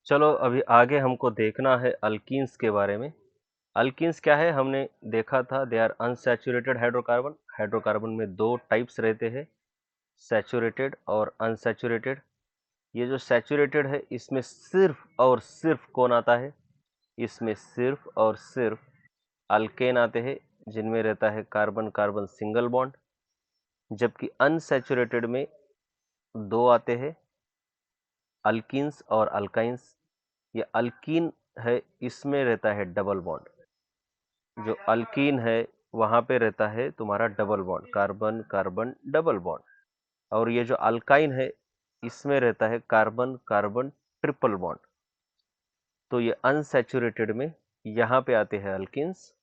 चलो अभी आगे हमको देखना है अल्कीन्स के बारे में। अल्कीन्स क्या है, हमने देखा था they are unsaturated hydrocarbon. Hydrocarbon में दो टाइप्स रहते हैं, सैचुरेटेड और अनसैचुरेटेड। ये जो सैचुरेटेड है इसमें सिर्फ और सिर्फ कौन आता है, इसमें सिर्फ और सिर्फ अल्केन आते हैं जिनमें रहता है कार्बन कार्बन सिंगल बॉन्ड। जबकि अनसैचुरेटेड में दो आते हैं, अल्कीन्स और अल्काइंस। ये अल्कीन है, इसमें रहता है डबल बॉन्ड। जो अल्कीन है वहां पे रहता है तुम्हारा double bond, carbon carbon double bond. और ये जो अल्काइन है इसमें रहता है कार्बन कार्बन ट्रिपल बॉन्ड। तो ये अनसैचुरेटेड में यहाँ पे आते हैं अल्किन्स,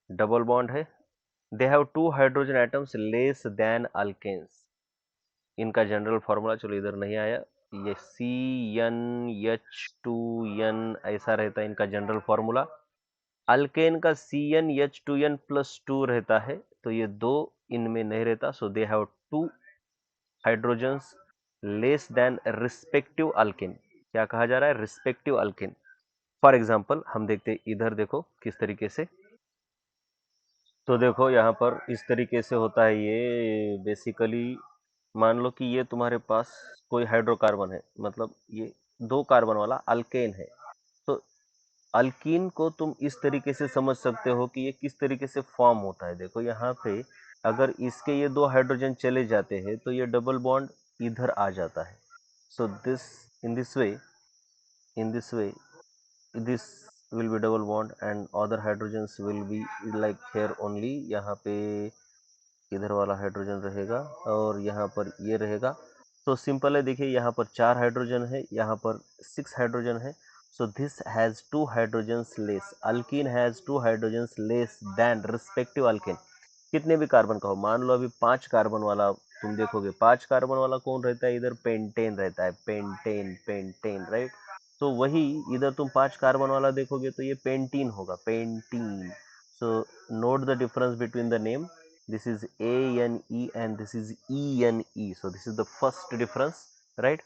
डबल बॉन्ड है। They have two hydrogen atoms less than alkanes. इनका जनरल फॉर्मूला चलो इधर नहीं आया, ये CnH2n ऐसा रहता है इनका जनरल फॉर्मूला। अल्केन का CnH2n+2 रहता है, तो ये दो इनमें नहीं रहता। So they have two hydrogens less than respective alkane. क्या कहा जा रहा है, रिस्पेक्टिव अल्केन। फॉर एग्जाम्पल हम देखते इधर, देखो किस तरीके से। तो देखो यहाँ पर इस तरीके से होता है ये बेसिकली। मान लो कि ये तुम्हारे पास कोई हाइड्रोकार्बन है, मतलब ये दो कार्बन वाला अल्केन है। तो अल्कीन को तुम इस तरीके से समझ सकते हो कि ये किस तरीके से फॉर्म होता है। देखो यहाँ पे अगर इसके ये दो हाइड्रोजन चले जाते हैं तो ये डबल बॉन्ड इधर आ जाता है। So this in this way, in this way this will be double bond and other hydrogens will be like here only। यहाँ पे इधर वाला हाइड्रोजन रहेगा और यहाँ पर ये रहेगा। तो सिंपल है, देखिए यहाँ पर 4 हाइड्रोजन है, यहाँ पर 6 हाइड्रोजन है। So this has 2 hydrogens less, alkyne has 2 hydrogens less than respective alkane. कितने भी कार्बन का हो, मान लो अभी 5 कार्बन वाला तुम देखोगे, 5 कार्बन वाला कौन रहता है, इधर पेंटेन रहता है, पेंटेन पेंटेन राइट। तो वही इधर तुम 5 कार्बन वाला देखोगे तो ये पेंटीन होगा, pentene. So note the difference between the name, this is ANE and this is ENE, so this is the first difference, right।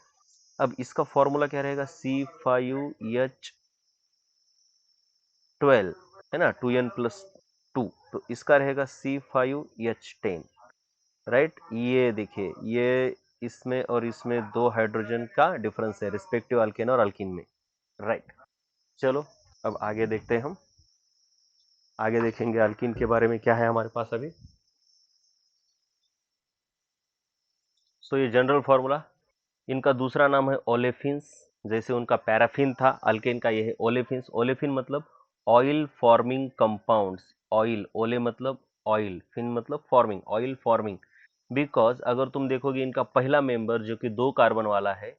अब इसका फॉर्मूला क्या रहेगा, C5H12 है ना, 2n+2। तो इसका रहेगा C5H10, राइट। ये देखिए ये इसमें और इसमें दो हाइड्रोजन का डिफरेंस है रिस्पेक्टिव अल्केन और अल्कीन में, राइट। चलो अब आगे देखते हैं, हम आगे देखेंगे अल्कीन के बारे में क्या है हमारे पास अभी। सो ये जनरल फॉर्मूला, इनका दूसरा नाम है ओलेफिन्स। जैसे उनका पैराफिन था, अल्केन का ये है ओलेफिन्स। ओलेफिन मतलब ऑयल फॉर्मिंग कंपाउंड्स। ऑयल, ओले मतलब ऑयल, फिन मतलब फॉर्मिंग, ऑयल फॉर्मिंग। बिकॉज अगर तुम देखोगे इनका पहला मेंबर जो कि दो कार्बन वाला है,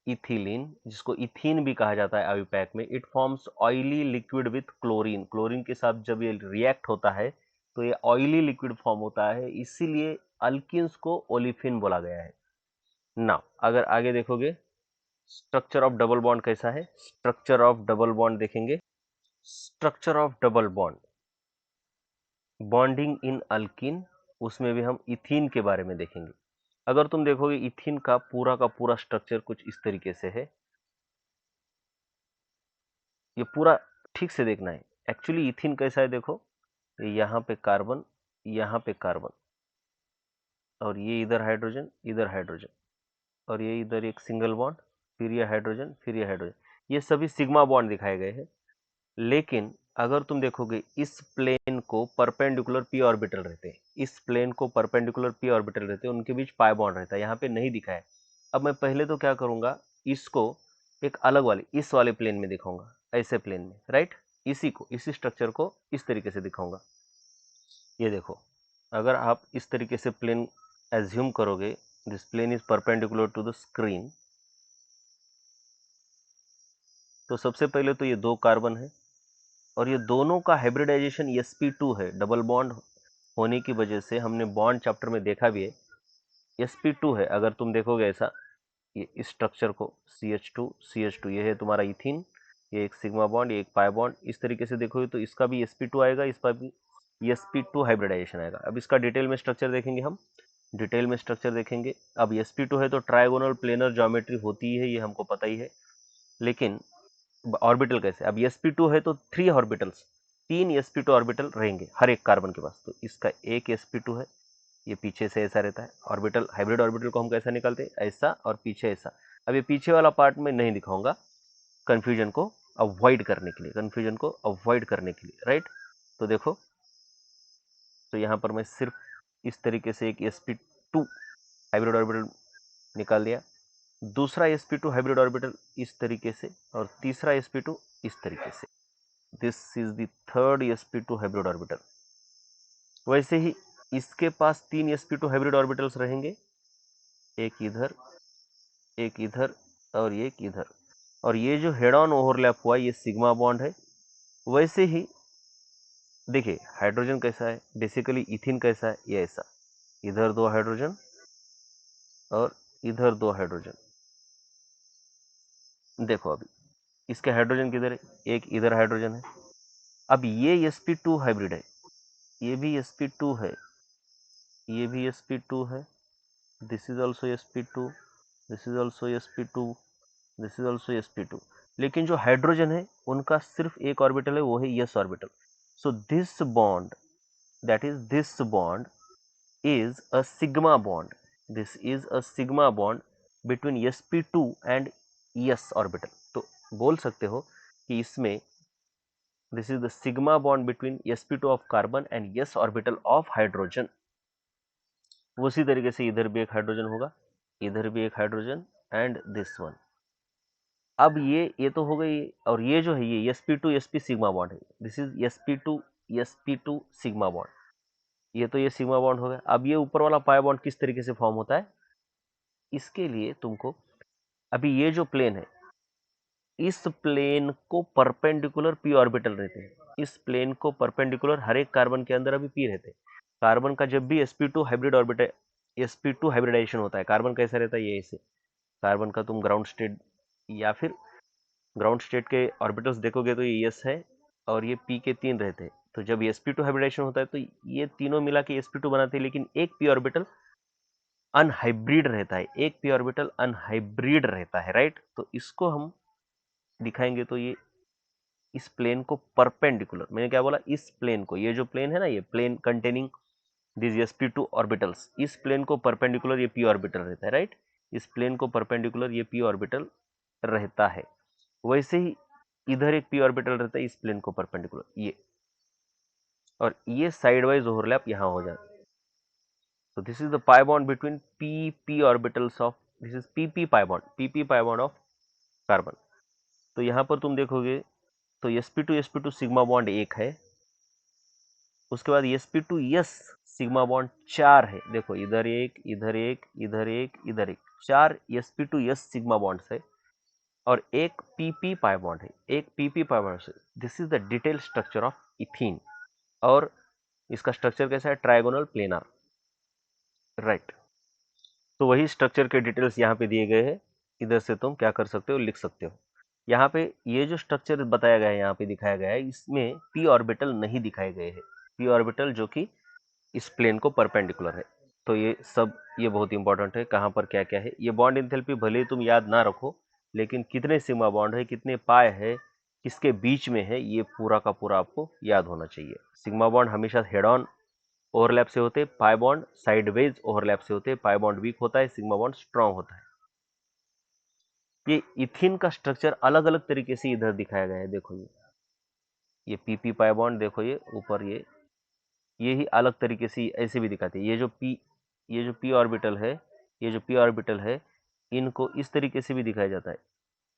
इथिलीन, जिसको इथीन भी कहा जाता है आयुपैक में, it forms oily liquid with chlorine. Chlorine के साथ जब ये रिएक्ट होता है तो ये ऑयली लिक्विड फॉर्म होता है, इसीलिए अल्किन्स को ओलिफिन बोला गया है। नाउ अगर आगे देखोगे स्ट्रक्चर ऑफ डबल बॉन्ड कैसा है, स्ट्रक्चर ऑफ डबल बॉन्ड देखेंगे। Structure of double bond, bonding in alkene, उसमें भी हम इथीन के बारे में देखेंगे। अगर तुम देखोगे इथीन का पूरा स्ट्रक्चर कुछ इस तरीके से है। ये पूरा ठीक से देखना है। एक्चुअली इथीन कैसा है, देखो यहाँ पे कार्बन, यहाँ पे कार्बन, और ये इधर हाइड्रोजन, इधर हाइड्रोजन, और ये इधर एक सिंगल बॉन्ड, फिर ये हाइड्रोजन, फिर ये हाइड्रोजन। ये सभी सिग्मा बॉन्ड दिखाए गए हैं। लेकिन अगर तुम देखोगे इस प्लेन को परपेंडिकुलर पी ऑर्बिटल रहते हैं, इस प्लेन को परपेंडिकुलर पी ऑर्बिटल रहते हैं, उनके बीच पाई बॉन्ड रहता है, यहाँ पे नहीं दिखा है। अब मैं पहले तो क्या करूंगा, इसको एक अलग वाले, इस वाले प्लेन में दिखाऊंगा, ऐसे प्लेन में, राइट। इसी को, इसी स्ट्रक्चर को इस तरीके से दिखाऊंगा। ये देखो, अगर आप इस तरीके से प्लेन एज्यूम करोगे, this plane is perpendicular to the screen, तो सबसे पहले तो ये दो कार्बन है और ये दोनों का हाइब्रिडाइजेशन sp2 है। डबल बॉन्ड होने की वजह से हमने बॉन्ड चैप्टर में देखा भी है, sp2 है। अगर तुम देखोगे ऐसा, ये इस स्ट्रक्चर को CH2 ये है तुम्हारा इथीन, ये एक सिग्मा बॉन्ड, ये एक पाई बॉन्ड, इस तरीके से देखोगे तो इसका भी sp2 आएगा, इस पर भी sp2 हाइब्रिडाइजेशन आएगा। अब इसका डिटेल में स्ट्रक्चर देखेंगे हम, डिटेल में स्ट्रक्चर देखेंगे। अब sp2 है तो ट्राइगोनल प्लेनर ज्योमेट्री होती है, ये हमको पता ही है। लेकिन ऑर्बिटल कैसे, अब sp2 है तो 3 ऑर्बिटल्स, 3 sp2 ऑर्बिटल रहेंगे हर एक कार्बन के पास। तो इसका एक sp2 है, ये पीछे से ऐसा रहता है ऑर्बिटल। हाइब्रिड ऑर्बिटल को हम कैसा निकालते हैं, ऐसा और पीछे ऐसा। अब ये पीछे वाला पार्ट में नहीं दिखाऊंगा, कंफ्यूजन को अवॉइड करने के लिए, कंफ्यूजन को अवॉइड करने के लिए, राइट। तो देखो, तो यहाँ पर मैं सिर्फ इस तरीके से एक sp2 हाइब्रिड ऑर्बिटल निकाल दिया, दूसरा sp2 हाइब्रिड ऑर्बिटल इस तरीके से, और तीसरा sp2 इस तरीके से। This is the third sp2 hybrid orbital. वैसे ही इसके पास 3 sp2 हाइब्रिड ऑर्बिटल्स रहेंगे, एक इधर, एक इधर और एक इधर। और ये जो हेड ऑन ओवरलैप हुआ ये सिग्मा बॉन्ड है। वैसे ही देखिए हाइड्रोजन कैसा है, बेसिकली इथिन कैसा है, ये ऐसा, इधर 2 हाइड्रोजन और इधर 2 हाइड्रोजन। देखो अभी इसके हाइड्रोजन किधर है, एक इधर हाइड्रोजन है। अब ये sp2 हाइब्रिड है, ये भी sp2 है, ये भी sp2 है, this is also sp2, this is also sp2, this is also sp2। लेकिन जो हाइड्रोजन है उनका सिर्फ एक ऑर्बिटल है, वो है s orbital. So this bond, that is this bond is a sigma bond, this is a sigma bond between sp2 and s orbital। तो बोल सकते हो कि इसमें this is the sigma bond between sp2 of carbon and s orbital of hydrogen। उसी तरीके से इधर भी एक हाइड्रोजन होगा, इधर भी एक हाइड्रोजन एंड दिस वन। अब ये तो हो गई, और ये जो है ये sp2 sp सिग्मा बॉन्ड है, this is sp2 sigma bond. ये तो ये सिग्मा बॉन्ड हो गया। अब ये ऊपर वाला पाई बॉन्ड किस तरीके से फॉर्म होता है, इसके लिए तुमको अभी ये जो प्लेन है, इस प्लेन को परपेंडिकुलर p ऑर्बिटल रहते हैं, इस प्लेन को परपेंडिकुलर हर एक कार्बन के अंदर अभी p रहते हैं। कार्बन का जब भी sp2 hybrid orbital, sp2 hybridisation होता है, कार्बन कैसा रहता है, ये ऐसे। कार्बन का तुम ग्राउंड स्टेट या फिर ग्राउंड स्टेट के ऑर्बिटल्स देखोगे तो ये s है और ये p के 3 रहते हैं। तो जब sp2 हाइब्रिडाइजेशन होता है तो ये तीनों मिला के sp2 बनाते हैं, लेकिन एक p ऑर्बिटल अनहाइब्रिड रहता है, एक p ऑर्बिटल अनहाइब्रिड रहता है, राइट। तो इसको हम दिखाएंगे तो ये इस प्लेन को परपेंडिकुलर, मैंने क्या बोला, इस प्लेन को, ये जो प्लेन है ना, ये plane containing this sp2 orbitals, इस प्लेन को परपेंडिकुलर ये p ऑर्बिटल रहता है, राइट। इस प्लेन को परपेंडिकुलर ये p ऑर्बिटल रहता है। वैसे ही इधर एक p ऑर्बिटल रहता है इस प्लेन को परपेंडिकुलर, ये, और ये साइडवाइज ओवरलैप यहां हो जाता है। So this is the pi bond between p orbitals of, this is pp pi bond of carbon. तो यहाँ पर तुम देखोगे तो sp2 सिग्मा बॉन्ड एक है, उसके बाद sp2s सिग्मा बॉन्ड 4 है। देखो इधर एक, इधर एक, इधर एक, इधर एक, 4 sp2s सिग्मा बॉन्ड्स है, और एक pp पाई बॉन्ड है, एक pp पाई बॉन्ड है। This is the detail structure of ethene, और इसका स्ट्रक्चर कैसा है, ट्राइगोनल प्लेनर, राइट। तो वही स्ट्रक्चर के डिटेल्स यहाँ पे दिए गए हैं, इधर से तुम क्या कर सकते हो, लिख सकते हो। यहाँ पे ये जो स्ट्रक्चर बताया गया है, यहाँ पे दिखाया गया है, इसमें p ऑर्बिटल नहीं दिखाए गए हैं, p ऑर्बिटल जो कि इस प्लेन को परपेंडिकुलर है। तो ये सब, ये बहुत इंपॉर्टेंट है, कहाँ पर क्या क्या है। ये बॉन्ड इंथैल्पी भले ही तुम याद ना रखो, लेकिन कितने सिग्मा बॉन्ड है, कितने पाए है, किसके बीच में है, ये पूरा का पूरा आपको याद होना चाहिए। सिग्मा बॉन्ड हमेशा हेड ऑन ओवरलैप से होते, पाई बॉन्ड साइडवेज ओवरलैप से होते, पाई बॉन्ड वीक होता है, सिग्मा बॉन्ड स्ट्रांग होता है। ये इथिन का स्ट्रक्चर अलग अलग तरीके से इधर दिखाया गया है, देखो ये pp पाई बॉन्ड, देखो ये ऊपर, ये ही अलग तरीके से ऐसे भी दिखाते हैं। ये जो p ऑर्बिटल है, ये जो p ऑर्बिटल है, इनको इस तरीके से भी दिखाया जाता है,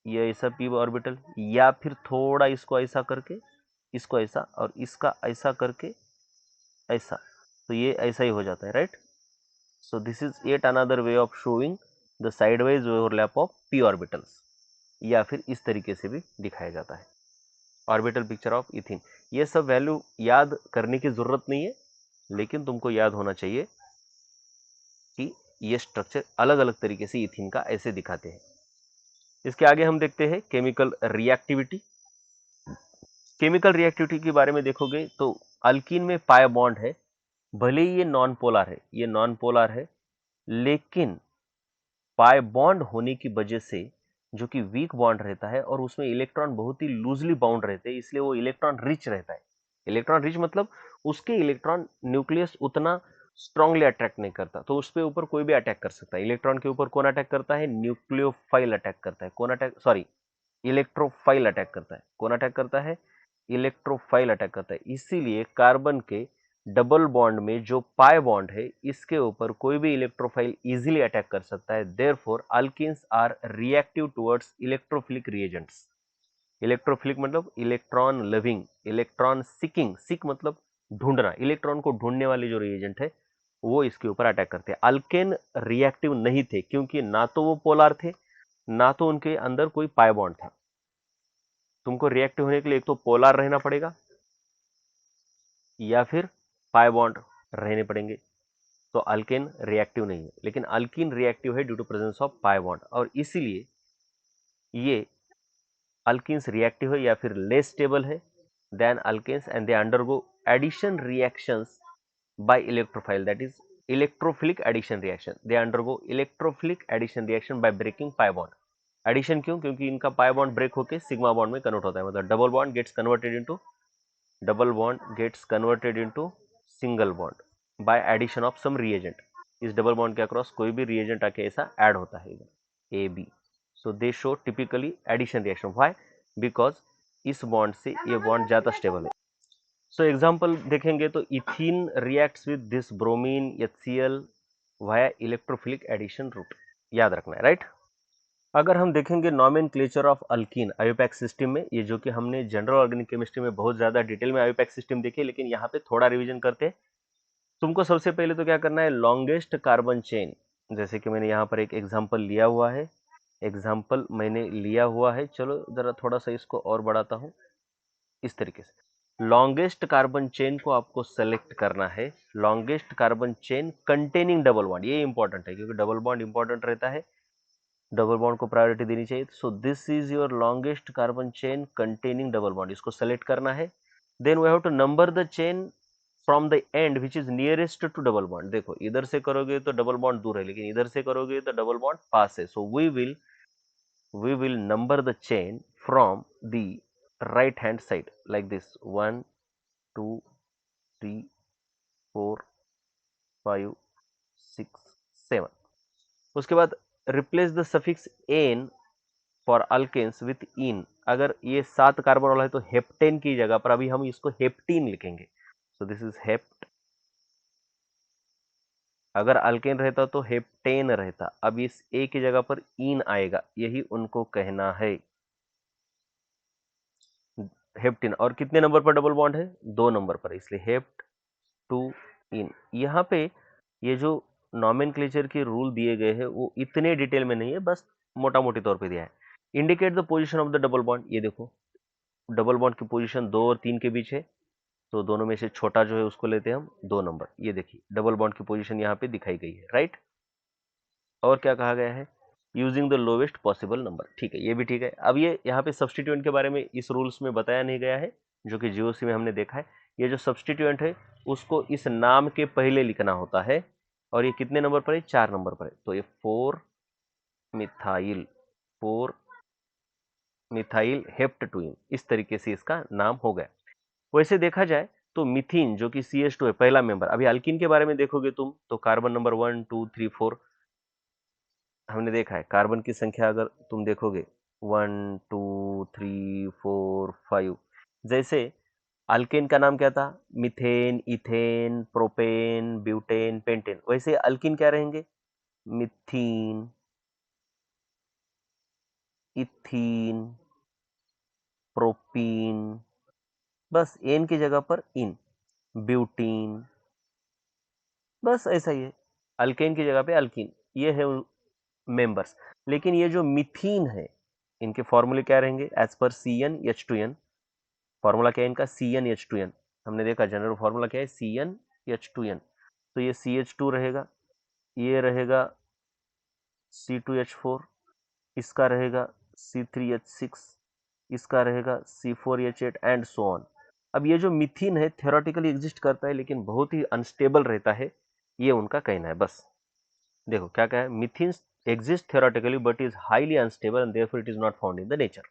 ये ऐसा p ऑर्बिटल, या फिर थोड़ा इसको ऐसा करके, इसको ऐसा, और इसका ऐसा करके ऐसा, तो ये ऐसा ही हो जाता है, right. So this is yet another way of showing the sideways overlap of p orbitals, या फिर इस तरीके से भी दिखाया जाता है, ऑर्बिटल पिक्चर ऑफ इथिन। ये सब वैल्यू याद करने की जरूरत नहीं है, लेकिन तुमको याद होना चाहिए कि ये स्ट्रक्चर अलग अलग तरीके से इथिन का ऐसे दिखाते हैं। इसके आगे हम देखते हैं केमिकल रिएक्टिविटी। केमिकल रिएक्टिविटी के बारे में देखोगे तो अल्कीन में पाई बॉन्ड है, भले ही ये नॉन पोलर है, ये नॉन पोलर है, लेकिन पाई बॉन्ड होने की वजह से जो कि वीक बॉन्ड रहता है और उसमें इलेक्ट्रॉन बहुत ही लूजली बाउंड रहते हैं, इसलिए वो इलेक्ट्रॉन रिच रहता है। इलेक्ट्रॉन रिच मतलब उसके इलेक्ट्रॉन न्यूक्लियस उतना स्ट्रांगली अटैक नहीं करता, तो उस पे ऊपर कोई भी अटैक कर सकता है। इलेक्ट्रॉन के ऊपर कौन अटैक करता है? न्यूक्लियोफाइल अटैक करता है। कौन अटैक, सॉरी, इलेक्ट्रोफाइल अटैक करता है। कौन अटैक करता है? इलेक्ट्रोफाइल अटैक करता है। इसीलिए कार्बन के डबल बॉन्ड में जो पाई बॉन्ड है, इसके ऊपर कोई भी इलेक्ट्रोफाइल इजीली अटैक कर सकता है। Therefore alkenes are reactive towards electrophilic reagents. Electrophilic मतलब electron loving, electron seeking, seek मतलब ढूंढना, इलेक्ट्रॉन को ढूंढने वाले जो रिएजेंट है वो इसके ऊपर अटैक करते हैं। अल्केन रिएक्टिव नहीं थे क्योंकि ना तो वो पोलर थे, ना तो उनके अंदर कोई पाई बॉन्ड था। तुमको रिएक्टिव होने के लिए एक तो पोलर रहना पड़ेगा या फिर पाई बॉन्ड रहने पड़ेंगे। तो अल्केन रिएक्टिव नहीं है, लेकिन अल्कीन रिएक्टिव है due to presence of pi bond, और इसीलिए ये अल्कीन्स रिएक्टिव है या फिर लेस स्टेबल है than alkanes, and they undergo addition reactions by electrophile, that is electrophilic addition reaction. They undergo electrophilic addition reaction by breaking pi bond. Addition क्यों? क्योंकि इनका पाई बॉन्ड ब्रेक होकर sigma bond में convert होता है, मतलब double bond gets converted into single bond by addition of some reagent. इस double bond के अक्रॉस कोई भी रिएजेंट आके ऐसा ऐड होता है इधर A B. So they show typically addition reaction. Why? Because इस बॉन्ड से ये बॉन्ड ज्यादा स्टेबल है। सो एग्जाम्पल देखेंगे तो ethene reacts with this bromine HCl via electrophilic addition route, याद रखना है, राइट। अगर हम देखेंगे nomenclature of alkene IUPAC system में, ये जो कि हमने जनरल ऑर्गेनिक केमिस्ट्री में बहुत ज्यादा डिटेल में आयोपैक सिस्टम देखी, लेकिन यहाँ पे थोड़ा रिवीजन करते हैं। तुमको सबसे पहले तो क्या करना है, लॉन्गेस्ट कार्बन चेन, जैसे कि मैंने यहाँ पर एक एग्जाम्पल लिया हुआ है, चलो जरा थोड़ा सा इसको और बढ़ाता हूँ। इस तरीके से लॉन्गेस्ट कार्बन चेन को आपको सेलेक्ट करना है। Longest carbon chain containing double bond, ये इंपॉर्टेंट है क्योंकि डबल बॉन्ड इंपॉर्टेंट रहता है, डबल बॉन्ड को प्रायोरिटी देनी चाहिए। So this is your longest carbon chain containing double bond, इसको सेलेक्ट करना है। Then we have to number the chain from the end which is nearest to double bond. देखो इधर से करोगे तो डबल बॉन्ड दूर है, लेकिन इधर से करोगे तो डबल बॉन्ड पास है। So we will number the chain from the right hand side like this, 1 2 3 4 5 6 7। उसके बाद replace the suffix ane for alkanes with ene. अगर ये 7 कार्बन वाला है तो हेप्टेन की जगह पर अभी हम इसको हेप्टीन लिखेंगे। सो दिस इज हेप्ट। अगर अल्केन रहता तो हेप्टेन रहता, अब इस ए की जगह पर इन आएगा, यही उनको कहना है हेप्टिन। और कितने नंबर पर डबल बॉन्ड है? 2 नंबर पर, इसलिए हेप्ट टू इन। यहाँ पे ये जो नॉमेनक्लेचर के रूल दिए गए हैं वो इतने डिटेल में नहीं है, बस मोटा मोटी तौर पे दिया है। Indicate the position of the double bond, ये देखो डबल बॉन्ड की पोजीशन 2 और 3 के बीच है, तो दोनों में से छोटा जो है उसको लेते हैं हम 2 नंबर। ये देखिए डबल बॉन्ड की पोजीशन यहाँ पे दिखाई गई है, राइट। और क्या कहा गया है? Using the lowest possible number, ठीक है, ये भी ठीक है। अब ये यहाँ पे सब्सटीट्यूएंट के बारे में इस रूल्स में बताया नहीं गया है, जो कि जीओसी में हमने देखा है। ये जो सब्सटीट्यूएंट है उसको इस नाम के पहले लिखना होता है, और ये कितने नंबर पर है? 4 नंबर पर है। तो ये 4 मिथाइल हेप्टटूइन, इस तरीके से इसका नाम हो गया। वैसे देखा जाए तो मिथीन जो कि CH2 है, पहला मेंबर। अभी अल्कीन के बारे में देखोगे तुम तो कार्बन नंबर 1 2 3 4 हमने देखा है। कार्बन की संख्या अगर तुम देखोगे 1 2 3 4 5, जैसे अल्केन का नाम क्या था? Methane, ethane, propane, butane, pentane. वैसे अल्कीन क्या रहेंगे? मिथीन, इथीन, प्रोपीन, बस एन की जगह पर इन, ब्यूटीन, बस ऐसा ही है। अल्केन की जगह पे अल्कीन, ये है मेंबर्स। लेकिन ये जो मिथीन है, इनके फॉर्मूले क्या रहेंगे? As per CnH2n। फॉर्मूला क्या है इनका? CnH2n। हमने देखा जनरल फॉर्मूला क्या है? CnH2n। तो ये CH2 रहेगा, ये रहेगा C2H4, इसका रहेगा C3H6, इसका रहेगा C4H8 एंड सो ऑन। अब ये जो मिथीन है थ्योरेटिकली एग्जिस्ट करता है लेकिन बहुत ही अनस्टेबल रहता है, ये उनका कहना है। बस देखो क्या क्या है, मिथीन exist theoretically but is highly unstable and therefore it is not found in the nature.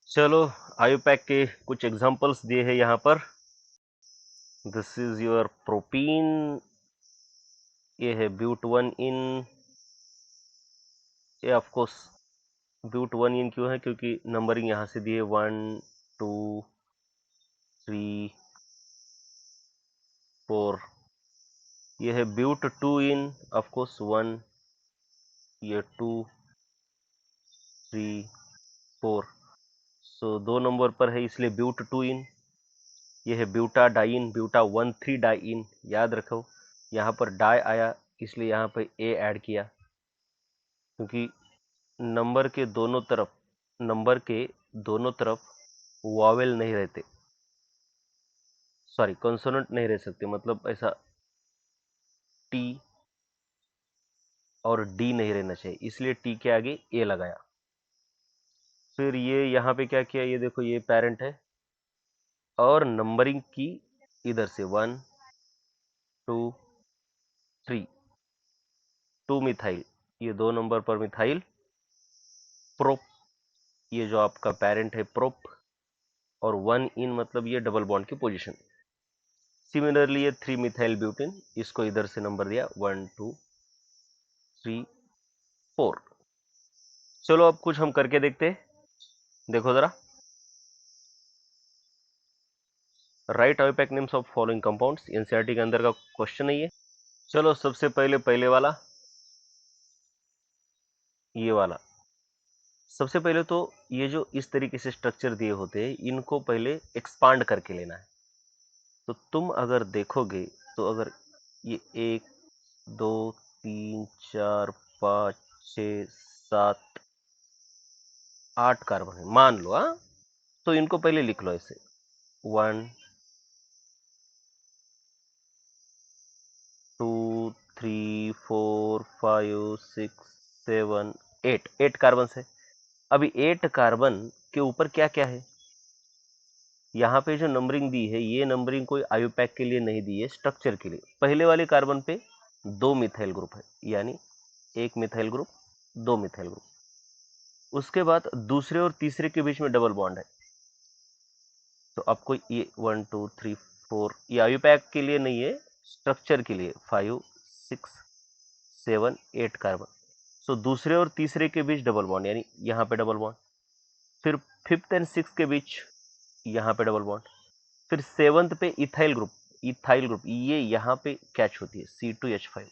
चलो आयुपैक के कुछ एग्जांपल्स दिए हैं यहाँ पर. दिस इज योर प्रोपीन, ये है ब्यूट 1 इन. ये ऑफ कोर्स ब्यूट 1 इन क्यों है, क्योंकि नंबरिंग यहाँ से दिए 1 2 3 4. ये है ब्यूट 2 इन, ऑफ कोर्स 1, ये 2 3 4. सो 2 नंबर पर है इसलिए ब्यूट 2 इन. ये है ब्यूटा डाइन, ब्यूटा 1,3 डाइन. याद रखो यहाँ पर डाई आया इसलिए यहाँ पर ए ऐड किया, क्योंकि नंबर के दोनों तरफ वॉवेल नहीं रहते, सॉरी कॉन्सोनेंट नहीं रह सकते, मतलब ऐसा टी और डी नहीं रहना चाहिए, इसलिए टी के आगे ए लगाया. फिर ये यहाँ पे क्या किया, ये देखो ये पेरेंट है और नंबरिंग की इधर से 1 2 3 2 मिथाइल, ये 2 नंबर पर मिथाइल. प्रोप, ये जो आपका पेरेंट है प्रोप, और 1 इन मतलब ये डबल बॉन्ड की पोजीशन. सिमिलरली ये 3 मिथाइल ब्यूटेन, इसको इधर से नंबर दिया 1 2 3 4. चलो अब कुछ हम करके देखते हैं. देखो जरा, right IUPAC names of following compounds. NCERT के अंदर का क्वेश्चन है ये. चलो सबसे पहले वाला, ये वाला. सबसे पहले तो ये जो इस तरीके से स्ट्रक्चर दिए होते हैं इनको पहले एक्सपांड करके लेना है. तो तुम अगर देखोगे तो अगर ये 1 2 3 4 5 6 7 8 कार्बन है मान लो. हाँ, तो इनको पहले लिख लो ऐसे 1 2 3 4 5 6 7 8 कार्बन है. अभी 8 कार्बन के ऊपर क्या क्या है, यहाँ पे जो नंबरिंग दी है ये नंबरिंग कोई आयुपैक के लिए नहीं दी है, स्ट्रक्चर के लिए. पहले वाले कार्बन पे 2 मिथाइल ग्रुप है, यानी 1 मिथाइल ग्रुप 2 मिथाइल ग्रुप. उसके बाद दूसरे और तीसरे के बीच में डबल बॉन्ड है. तो आपको ये 1 2 3 4 ये आयुपैक के लिए नहीं है, स्ट्रक्चर के लिए 5 6 7 8 कार्बन. सो दूसरे और तीसरे के बीच डबल बॉन्ड, यानी यहाँ पे डबल बॉन्ड. फिर 5th एंड 6th के बीच यहाँ पे डबल बॉन्ड. फिर 7th पे इथाइल ग्रुप ये यहाँ पे कैच होती है C2H5.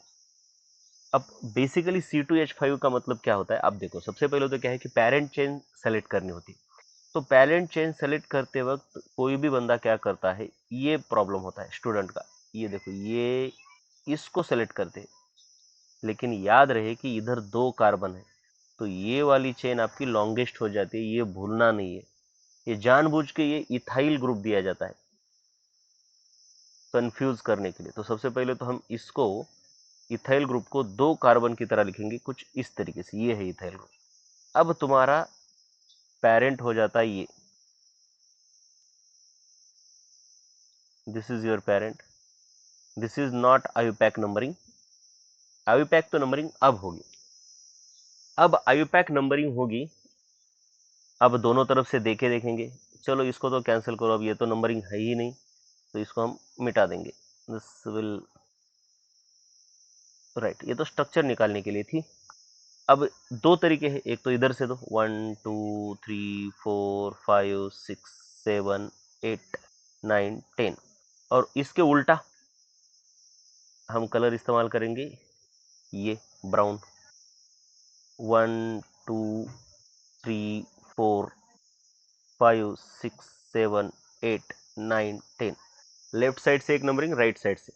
अब बेसिकली C2H5 का मतलब क्या होता है, अब देखो सबसे पहले तो क्या है कि पेरेंट चेन सेलेक्ट करनी होती है. तो पेरेंट चेन सेलेक्ट करते वक्त कोई भी बंदा क्या करता है, ये प्रॉब्लम होता है स्टूडेंट का. ये देखो ये इसको सेलेक्ट करते हैं, लेकिन याद रहे कि इधर 2 कार्बन है, तो ये वाली चेन आपकी लॉन्गेस्ट हो जाती है, ये भूलना नहीं है. ये जानबूझ के ये इथाइल ग्रुप दिया जाता है कंफ्यूज करने के लिए. तो सबसे पहले तो हम इसको इथाइल ग्रुप को 2 कार्बन की तरह लिखेंगे कुछ इस तरीके से. ये है इथाइल ग्रुप. अब तुम्हारा पेरेंट हो जाता है ये, this is your parent. This is not IUPAC numbering. IUPAC तो नंबरिंग अब होगी. अब आयुपैक नंबरिंग होगी, अब दोनों तरफ से देखेंगे. चलो इसको तो कैंसिल करो, अब ये तो नंबरिंग है ही नहीं, तो इसको हम मिटा देंगे. दिस विल राइट, ये तो स्ट्रक्चर निकालने के लिए थी. अब 2 तरीके हैं, एक तो इधर से दो 1 2 3 4 5 6 7 8 9 10, और इसके उल्टा हम कलर इस्तेमाल करेंगे ये ब्राउन. 1 2 3 4 5 6 7 8 9 10. लेफ्ट साइड से एक नंबरिंग, राइट साइड से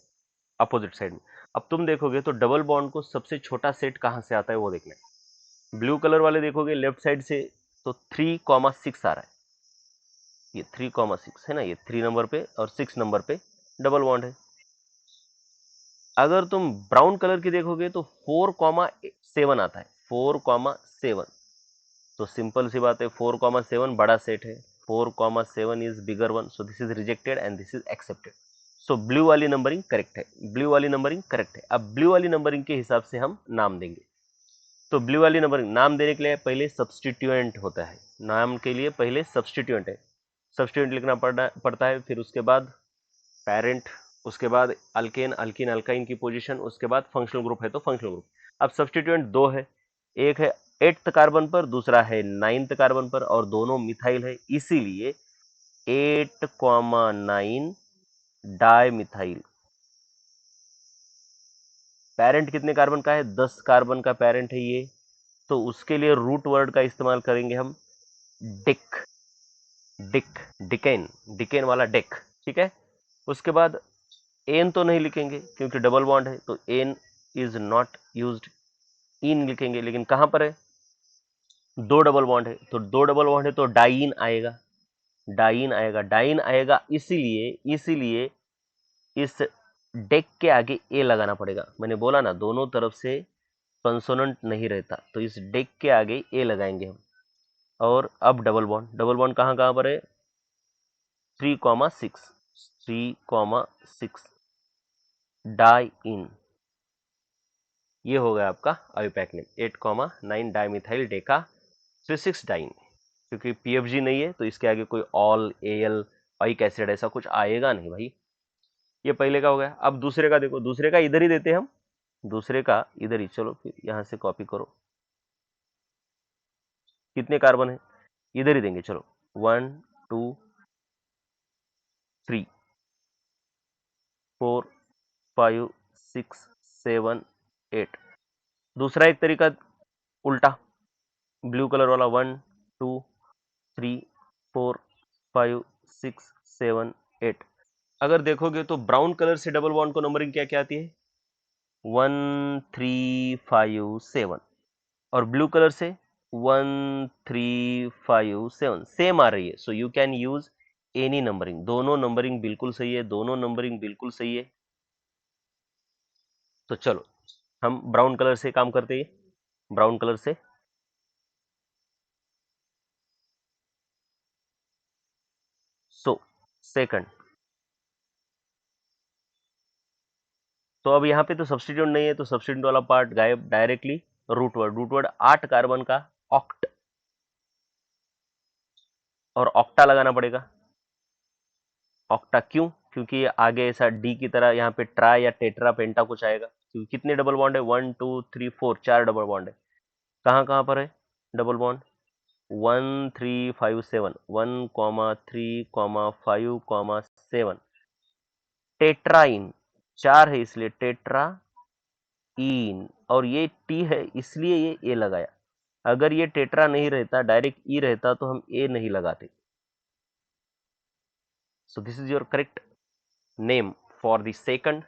अपोजिट साइड में. अब तुम देखोगे तो डबल बॉन्ड को सबसे छोटा सेट कहां से आता है वो देखना है. ब्लू कलर वाले देखोगे लेफ्ट साइड से तो 3,6 आ रहा है. ये 3,6 है ना, ये 3 नंबर पे और 6 नंबर पे डबल बॉन्ड है. अगर तुम ब्राउन कलर की देखोगे तो 4,7 आता है, 4,7. तो सिंपल सी बात है, 4,7 बड़ा सेट है, 4,7 is bigger one, so this is rejected and this is accepted. So blue वाली नंबरिंग करेक्ट है, ब्लू वाली नंबरिंग करेक्ट है. अब ब्लू वाली नंबरिंग के हिसाब से हम नाम देंगे. तो ब्लू वाली नंबर नाम देने के लिए पहले सब्सटीट्यूएंट होता है, नाम के लिए पहले सब्सटीट्यूएंट है, सब्सटीट्यूएंट लिखना पड़ता है, फिर उसके बाद पेरेंट, उसके बाद अल्केन अल्कीन अल्काइन की पोजीशन, उसके बाद फंक्शनल ग्रुप है तो फंक्शनल ग्रुप। अब सब्सटीट्यूएंट दो है, एक है 8th कार्बन पर, दूसरा है 9th कार्बन पर, और दोनों मिथाइल है, इसीलिए 8,9 डाई मिथाइल। पेरेंट कितने कार्बन का है? 10 कार्बन का पेरेंट है ये, तो उसके लिए रूट वर्ड का इस्तेमाल करेंगे हम डिक, डिक, डिकेन, डिकेन वाला डेक, ठीक है। उसके बाद एन तो नहीं लिखेंगे क्योंकि डबल बॉन्ड है, तो एन इज नॉट यूज्ड, इन लिखेंगे, लेकिन कहां पर है? दो डबल बॉन्ड है, तो दो डबल बॉन्ड है तो डाइन आएगा, डाइन आएगा, डाइन आएगा, इसीलिए इसीलिए इस डेक के आगे ए लगाना पड़ेगा। मैंने बोला ना दोनों तरफ से कंसोनेंट नहीं रहता, तो इस डेक के आगे ए लगाएंगे हम। और अब डबल बॉन्ड, डबल बॉन्ड कहां कहां पर है? 3,6, 3,6 डाई इन, ये हो गया आपका IUPAC name, 8,9 dimethyl deca 3,6 diene. क्योंकि पीएफजी नहीं है तो इसके आगे कोई ऑल एल पाइक एसिड ऐसा कुछ आएगा नहीं भाई। ये पहले का हो गया। अब दूसरे का देखो, दूसरे का इधर ही देते हैं हम, दूसरे का इधर ही, चलो फिर यहां से कॉपी करो, कितने कार्बन है इधर ही देंगे, चलो 1 2 3 4 5 6 7 8। दूसरा एक तरीका उल्टा, ब्लू कलर वाला 1 2 3 4 5 6 7 8। अगर देखोगे तो ब्राउन कलर से डबल बॉन्ड को नंबरिंग क्या क्या आती है? 1 3 5 7, और ब्लू कलर से 1 3 5 7 सेम आ रही है, so you can use any numbering. दोनों नंबरिंग बिल्कुल सही है, दोनों नंबरिंग बिल्कुल सही है। तो चलो हम ब्राउन कलर से काम करते हैं, ब्राउन कलर से। सो सेकंड, तो अब यहाँ पे तो सब्स्टिट्यूट नहीं है, तो सब्स्टिट्यूट वाला पार्ट गायब, directly root word, root word 8 carbon का ऑक्ट, और ऑक्टा लगाना पड़ेगा। ऑक्टा क्यों? क्योंकि ये आगे ऐसा डी की तरह यहाँ पे ट्रा या टेट्रा पेंटा कुछ आएगा, क्योंकि कितने डबल बॉन्ड है? 1 2 3 4, 4 डबल बॉन्ड है। कहाँ कहाँ पर है डबल बॉन्ड? 1 3 5 7, 1,3,5,7, टेट्राइन, 4 है इसलिए टेट्रा इन, और ये टी है इसलिए ये ए लगाया। अगर ये टेट्रा नहीं रहता, डायरेक्ट ई रहता, तो हम ए नहीं लगाते। सो this is your correct name for the second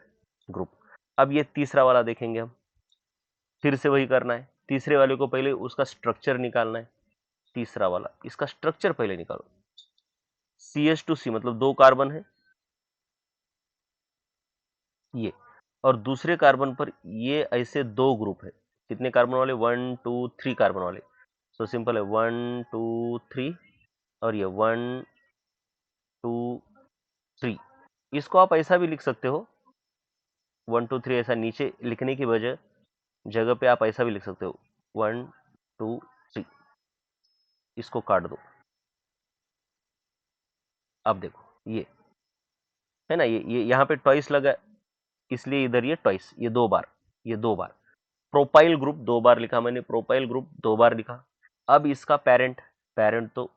group. अब ये तीसरा वाला देखेंगे हम, फिर से वही करना है। तीसरे वाले को पहले उसका स्ट्रक्चर निकालना है। तीसरा वाला, इसका स्ट्रक्चर पहले निकालो। CH2C मतलब दो कार्बन है ये, और दूसरे कार्बन पर ये ऐसे दो ग्रुप है, कितने कार्बन वाले? 1 2 3 कार्बन वाले। सो सिंपल है 1 2 3, और ये 1 2 3। इसको आप ऐसा भी लिख सकते हो, 1 2 3 ऐसा नीचे लिखने की वजह जगह पे आप ऐसा भी लिख सकते हो 1 2 3। इसको काट दो। अब देखो ये है ना, ये यहाँ पे ट्वाइस लगा, इसलिए इधर ये ट्वाइस, ये दो बार, ये दो बार। प्रोपाइल ग्रुप दो बार लिखा मैंने, प्रोपाइल ग्रुप दो बार लिखा। अब इसका पेरेंट, पेरेंट तो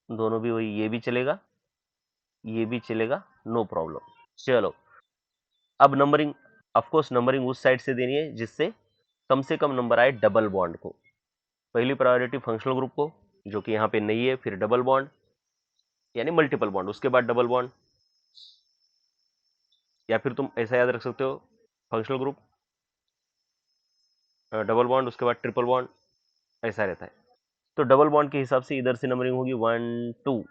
दोनों भी वही, ये भी चलेगा ये भी चलेगा, नो प्रॉब्लम। चलो अब नंबरिंग, ऑफ कोर्स नंबरिंग उस साइड से देनी है जिससे कम से कम नंबर आए डबल बॉन्ड को। पहली प्रायोरिटी फंक्शनल ग्रुप को, जो कि यहाँ पे नहीं है, फिर डबल बॉन्ड यानी मल्टीपल बॉन्ड, उसके बाद डबल बॉन्ड, या फिर तुम ऐसा याद रख सकते हो फंक्शनल ग्रुप डबल बॉन्ड उसके बाद ट्रिपल बॉन्ड, ऐसा रहता है। तो डबल बॉन्ड के हिसाब से इधर से नंबरिंग होगी 1 2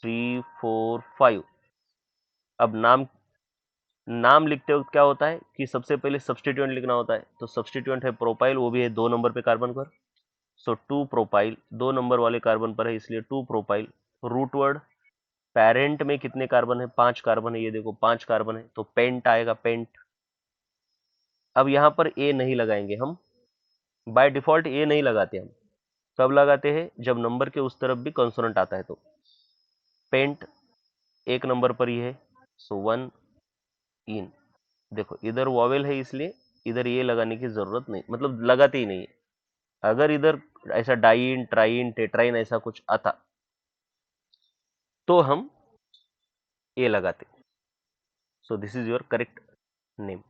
3 4 5। अब नाम लिखते वक्त क्या होता है कि सबसे पहले सब्स्टिट्यूएंट लिखना होता है, तो सब्स्टिट्यूएंट है प्रोपाइल, वो भी है 2 नंबर पे कार्बन पर। सो 2 प्रोपाइल 2 नंबर वाले कार्बन पर है, इसलिए 2 प्रोपाइल। रूट वर्ड पेरेंट में कितने कार्बन है? 5 कार्बन है, ये देखो 5 कार्बन है, तो पेंट आएगा, पेंट। अब यहां पर ए नहीं लगाएंगे हम, बाय डिफॉल्ट ए नहीं लगाते हम, कब लगाते हैं, जब नंबर के उस तरफ भी कॉन्सोनेंट आता है तो। पेंट एक नंबर पर ही है, सो 1 इन। देखो इधर वॉवेल है इसलिए इधर ये लगाने की जरूरत नहीं, मतलब लगाते ही नहीं है। अगर इधर ऐसा डाइन ट्राइन टेट्राइन ऐसा कुछ आता तो हम ए लगाते। सो this is your correct name.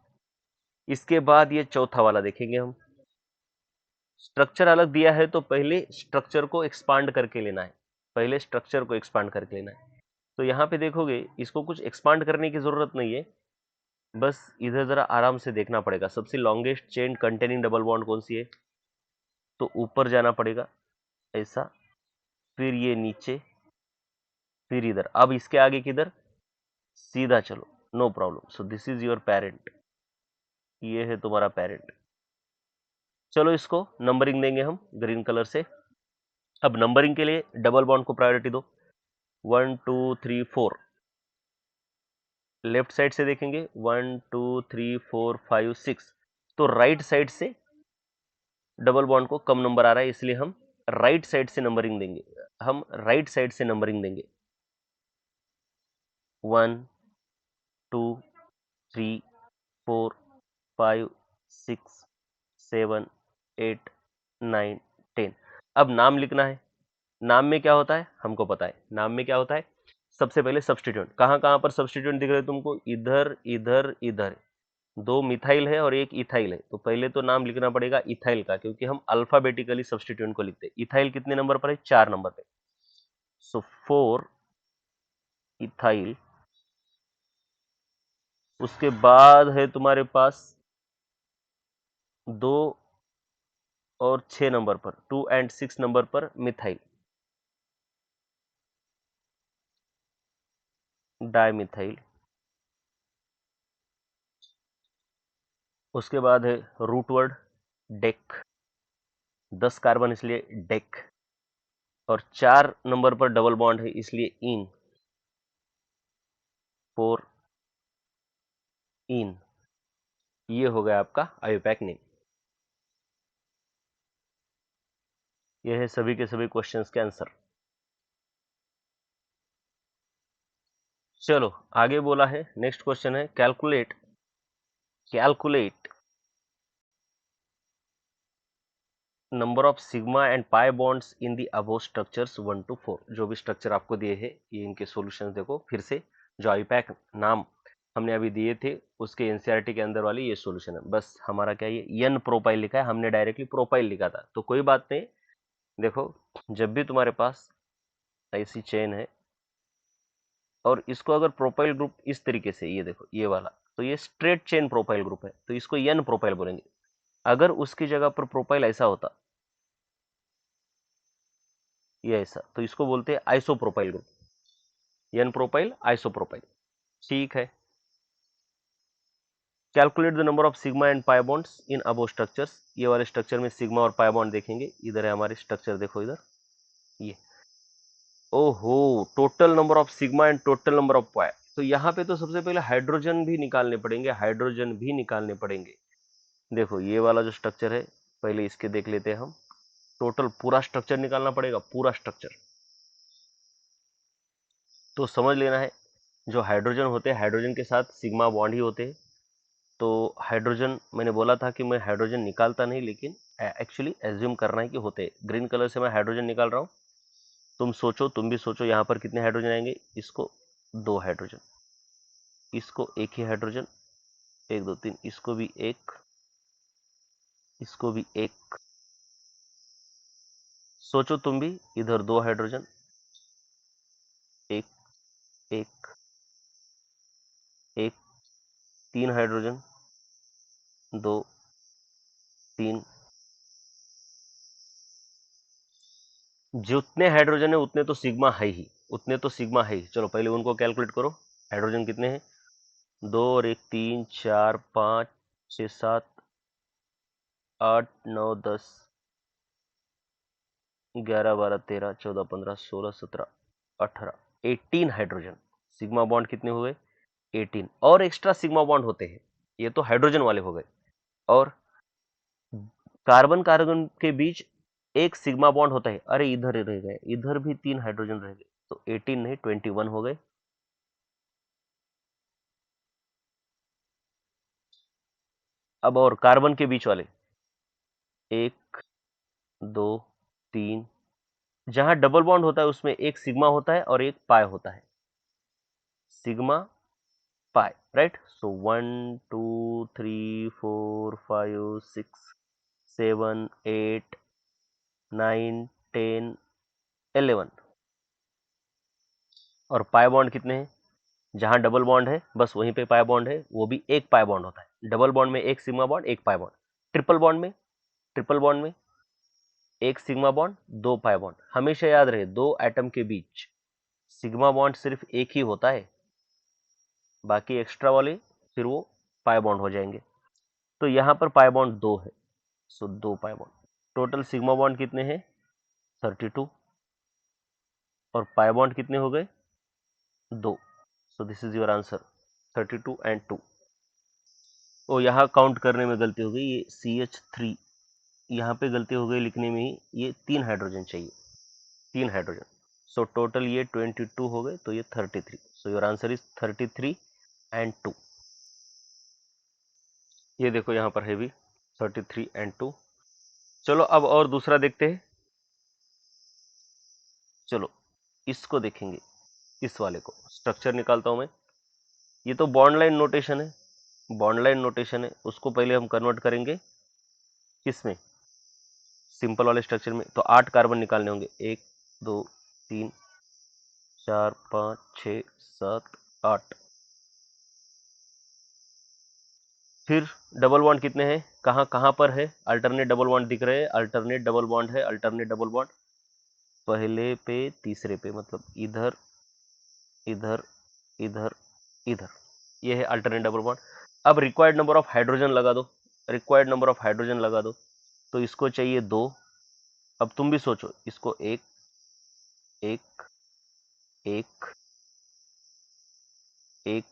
इसके बाद ये चौथा वाला देखेंगे हम। स्ट्रक्चर अलग दिया है तो पहले स्ट्रक्चर को एक्सपांड करके लेना है, पहले स्ट्रक्चर को एक्सपांड करके लेना है। तो यहाँ पे देखोगे इसको कुछ एक्सपांड करने की जरूरत नहीं है, बस इधर जरा आराम से देखना पड़ेगा। सबसे longest chain containing double bond कौन सी है, तो ऊपर जाना पड़ेगा ऐसा, फिर ये नीचे, फिर इधर। अब इसके आगे किधर, सीधा चलो, no problem. So this is your parent, ये है तुम्हारा पेरेंट। चलो इसको नंबरिंग देंगे हम ग्रीन कलर से। अब नंबरिंग के लिए डबल बॉन्ड को प्रायोरिटी दो, 1 2 3 4। लेफ्ट साइड से देखेंगे 1 2 3 4 5 6, तो राइट साइड से डबल बॉन्ड को कम नंबर आ रहा है इसलिए हम राइट साइड से नंबरिंग देंगे, हम राइट साइड से नंबरिंग देंगे। 1 2 3 4 5 6 7 8 9 10। अब नाम लिखना है। नाम में क्या होता है हमको पता है, नाम में क्या होता है, सबसे पहले सब्स्टिट्यूएंट। कहाँ कहाँ पर सब्स्टिट्यूएंट दिख रहे हैं तुमको, इधर इधर इधर। दो मिथाइल है और एक इथाइल है, तो पहले तो नाम लिखना पड़ेगा इथाइल का, क्योंकि हम अल्फाबेटिकली सब्स्टिट्यूएंट को लिखते हैं। इथाइल कितने नंबर पर है, 4 नंबर पे। सो 4 इथाइल। उसके बाद है तुम्हारे पास 2 और 6 नंबर पर, 2 एंड 6 नंबर पर मिथाइल, डाइमिथाइल। उसके बाद है रूट वर्ड डेक, 10 कार्बन इसलिए डेक, और 4 नंबर पर डबल बॉन्ड है इसलिए इन, 4 इन। ये हो गया आपका आयोपैक नेम। ये है सभी के सभी क्वेश्चंस के आंसर। चलो आगे बोला है, नेक्स्ट क्वेश्चन है calculate calculate number of sigma and pi bonds in the above structures 1 to 4। जो भी स्ट्रक्चर आपको दिए हैं ये इनके सॉल्यूशंस देखो फिर से, जो आईपैक नाम हमने अभी दिए थे उसके एनसीईआरटी के अंदर वाली ये सॉल्यूशन है। बस हमारा क्या, ये एन प्रोपाइल लिखा है, हमने डायरेक्टली प्रोपाइल लिखा था तो कोई बात नहीं। देखो जब भी तुम्हारे पास ऐसी चेन है और इसको अगर प्रोपाइल ग्रुप इस तरीके से, ये देखो ये वाला, तो ये स्ट्रेट चेन प्रोपाइल ग्रुप है तो इसको एन प्रोपाइल बोलेंगे। अगर उसकी जगह पर प्रोपाइल ऐसा होता, ये ऐसा, तो इसको बोलते हैं isopropyl group, N propyl isopropyl. ठीक है। Calculate the number of sigma and pi bonds in above structures. ये वाले स्ट्रक्चर में सिग्मा और पाई बॉन्ड देखेंगे, इधर है हमारे स्ट्रक्चर, देखो इधर ये। ओहो, total number of sigma and total number of pi. तो यहाँ पे तो सबसे पहले हाइड्रोजन भी निकालने पड़ेंगे, हाइड्रोजन भी निकालने पड़ेंगे। देखो ये वाला जो स्ट्रक्चर है पहले इसके देख लेते हैं हम। टोटल पूरा स्ट्रक्चर निकालना पड़ेगा, पूरा स्ट्रक्चर। तो समझ लेना है, जो हाइड्रोजन होते हैं हाइड्रोजन के साथ सिग्मा बॉन्ड ही होते हैं। तो हाइड्रोजन, मैंने बोला था कि मैं हाइड्रोजन निकालता नहीं, लेकिन एक्चुअली एज्यूम करना है कि होते। ग्रीन कलर से मैं हाइड्रोजन निकाल रहा हूँ, तुम सोचो, तुम भी सोचो यहाँ पर कितने हाइड्रोजन आएंगे। इसको 2 हाइड्रोजन, इसको एक ही हाइड्रोजन, 1 2 3, इसको भी एक, इसको भी एक। सोचो तुम भी, इधर 2 हाइड्रोजन, एक एक एक, 3 हाइड्रोजन, 2 3। जितने हाइड्रोजन है उतने तो सिग्मा है ही, उतने तो सिग्मा है ही। चलो पहले उनको कैलकुलेट करो। हाइड्रोजन कितने हैं, 2 और 1 3 4 5 6 7 8 9 10 11 12 13 14 15 16 17 18, 18 हाइड्रोजन। सिग्मा बॉन्ड कितने हुए, 18। और एक्स्ट्रा सिग्मा बॉन्ड होते हैं, ये तो हाइड्रोजन वाले हो गए। और कार्बन कार्बन के बीच एक सिग्मा बॉन्ड होता है, अरे इधर रह गए, इधर भी 3 हाइड्रोजन रह गए, तो 18 नहीं 21 हो गए। अब और कार्बन के बीच वाले 1 2 3, जहां डबल बॉन्ड होता है उसमें एक सिग्मा होता है और एक पाई होता है, सिग्मा पाई, राइट। सो 1 2 3 4 5 6 7 8 9 10 11, और पाई बॉन्ड कितने हैं, जहां डबल बॉन्ड है बस वहीं पे पाई बॉन्ड है, वो भी एक पाई बॉन्ड होता है। डबल बॉन्ड में एक सिग्मा बॉन्ड एक पाई बॉन्ड, ट्रिपल बॉन्ड में एक सिग्मा बॉन्ड दो पाई बॉन्ड। हमेशा याद रहे, दो एटम के बीच सिग्मा बॉन्ड सिर्फ एक ही होता है, बाकी एक्स्ट्रा वाले फिर वो पाई बॉन्ड हो जाएंगे। तो यहाँ पर पाई बॉन्ड दो है, सो दो pi bond. Total sigma bond कितने हैं, 32, और पाई बॉन्ड कितने हो गए, दो। सो this is your answer, 32 and 2। ओ यहाँ काउंट करने में गलती हो गई, ये CH3 यहाँ पे गलती हो गई लिखने में ही, ये 3 हाइड्रोजन चाहिए, 3 हाइड्रोजन। सो टोटल ये 22 हो गए, तो ये 33। So your answer is 33 and 2। ये देखो यहाँ पर है भी 33 एंड 2। चलो अब और दूसरा देखते हैं। चलो इसको देखेंगे, इस वाले को स्ट्रक्चर निकालता हूं मैं। ये तो बॉन्ड लाइन नोटेशन है, बॉन्ड लाइन नोटेशन है, उसको पहले हम कन्वर्ट करेंगे किसमें, सिंपल वाले स्ट्रक्चर में। तो 8 कार्बन निकालने होंगे, 1 2 3 4 5 6 7 8। फिर डबल बॉन्ड कितने हैं, कहाँ कहाँ पर है, अल्टरनेट डबल बॉन्ड दिख रहे हैं, अल्टरनेट डबल बॉन्ड है, अल्टरनेट डबल बॉन्ड पहले पे तीसरे पे, मतलब इधर इधर इधर इधर, ये है अल्टरनेट डबल बॉन्ड। अब रिक्वायर्ड नंबर ऑफ हाइड्रोजन लगा दो, रिक्वायर्ड नंबर ऑफ हाइड्रोजन लगा दो। तो इसको चाहिए 2। अब तुम भी सोचो, इसको एक एक एक एक,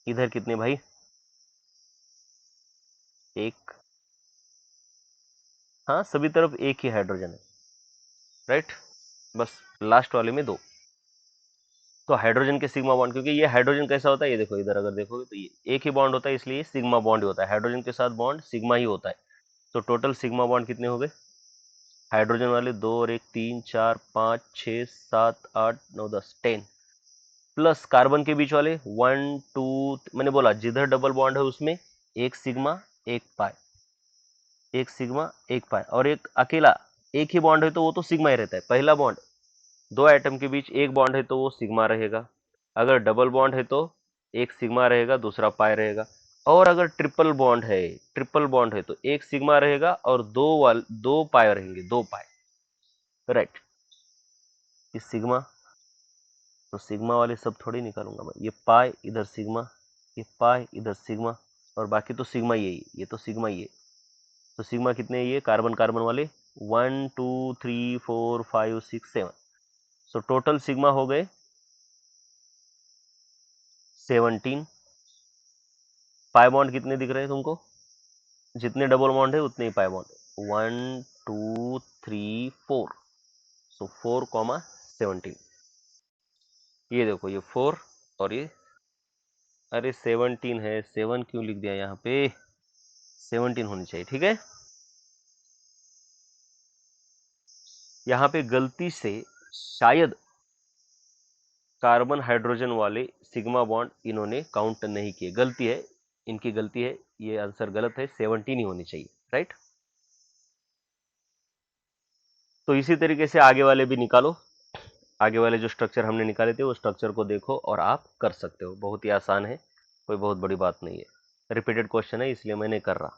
इधर कितने भाई, एक, हाँ सभी तरफ एक ही हाइड्रोजन है, राइट। बस लास्ट वाले में 2। तो हाइड्रोजन के सिग्मा बॉन्ड, क्योंकि ये हाइड्रोजन कैसा होता है, ये देखो इधर अगर देखोगे तो ये एक ही बॉन्ड होता है, इसलिए सिग्मा बॉन्ड ही होता है, हाइड्रोजन के साथ बॉन्ड सिग्मा ही होता है। तो टोटल सिग्मा बॉन्ड कितने हो गए, हाइड्रोजन वाले 2 और 1 3 4 5 6 7 8 9 10 10, प्लस कार्बन के बीच वाले 1 2, मैंने बोला जिधर डबल बॉन्ड है उसमें एक सिग्मा एक पाई, एक सिग्मा एक पाई, और एक अकेला एक ही बॉन्ड है तो वो तो सिग्मा ही रहता है। पहला बॉन्ड, दो एटम के बीच एक बॉन्ड है तो वो सिग्मा रहेगा, अगर डबल बॉन्ड है तो एक सिग्मा रहेगा दूसरा पाई रहेगा, और अगर ट्रिपल बॉन्ड है, ट्रिपल बॉन्ड है तो एक सिग्मा रहेगा और दो पाई रहेंगे, दो पाई, राइट। इस सिग्मा, तो सिग्मा वाले सब थोड़ी निकालूंगा मैं, ये पाई इधर सिग्मा, ये पाई इधर सिग्मा, और बाकी तो सिग्मा ही है, ये तो सिग्मा ही है। तो सिग्मा कितने हैं, ये कार्बन कार्बन वाले 1 2 3 4 5 6 7। सो टोटल सिग्मा हो गए 17। पाई बॉन्ड कितने दिख रहे हैं तुमको, जितने डबल बॉन्ड है उतने ही पाई बॉन्ड, 1 2 3 4। सो 4,17। ये देखो ये 4 और ये, अरे 17 है, 7 क्यों लिख दिया यहाँ पे, 17 होनी चाहिए, ठीक है। यहाँ पे गलती से शायद कार्बन हाइड्रोजन वाले सिग्मा बॉन्ड इन्होंने काउंट नहीं किए, गलती है, इनकी गलती है, ये आंसर गलत है, 17 ही होनी चाहिए, राइट। तो इसी तरीके से आगे वाले भी निकालो, आगे वाले जो स्ट्रक्चर हमने निकाले थे वो स्ट्रक्चर को देखो और आप कर सकते हो, बहुत ही आसान है, कोई बहुत बड़ी बात नहीं है, रिपीटेड क्वेश्चन है इसलिए मैं नहीं कर रहा।